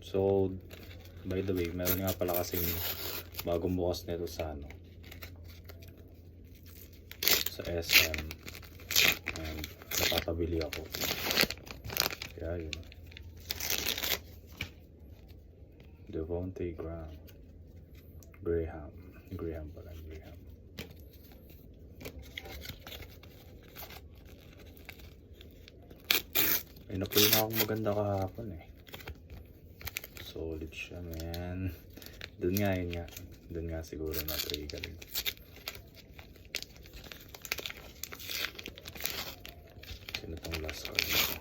So, by the way, meron nga pala kasing bagong bukas nito sa sa SM. And nakakabili ako. Kaya yun. Devonte Graham. Graham. Ay, napulo na akong maganda kahapon eh. Solid siya, man. Doon nga siguro na-trigger. Sino tong last card nito?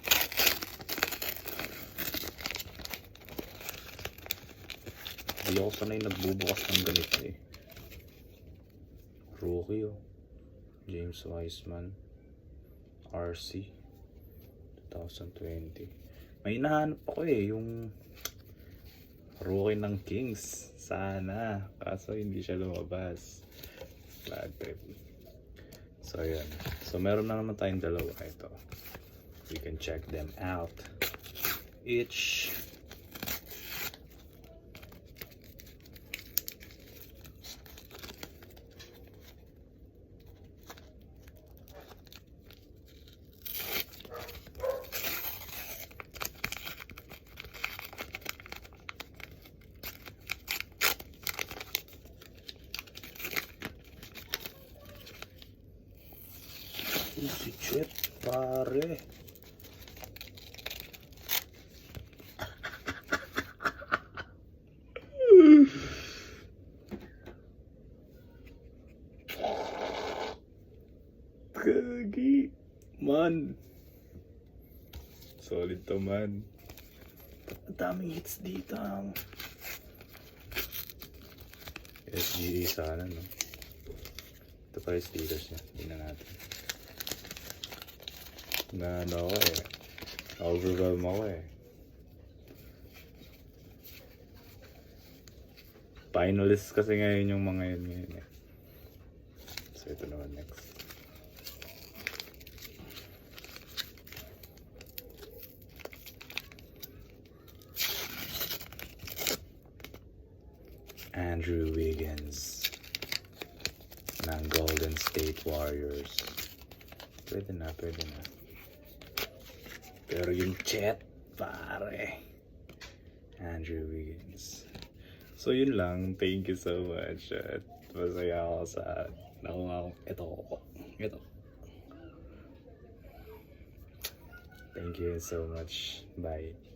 Hindi ako sanay nagbubukas ng ganito eh. Rookie James Wiseman. RC 2020. May hinahanap ako eh, yung rookie ng Kings. Sana. Kaso hindi siya lumabas. Flag trip. So yun. So meron na naman tayong dalawa. Ito. We can check them out. Each. Si Chet, pare. Gagi. Man. Solid to, man. Ang daming hits dito. SGA sana, no? Ito pa yung stickers niya. Tingnan natin. Na ano ako eh. Overwhelm ako eh. Finalists kasi ngayon yung mga yun ngayon eh. So ito naman next. Andrew Wiggins ng Golden State Warriors. Pwede na. Pero yung Chet, pare. Andrew Wiggins. So yun lang. Thank you so much. At masaya ako sa nakuha ko. Ito. Thank you so much. Bye.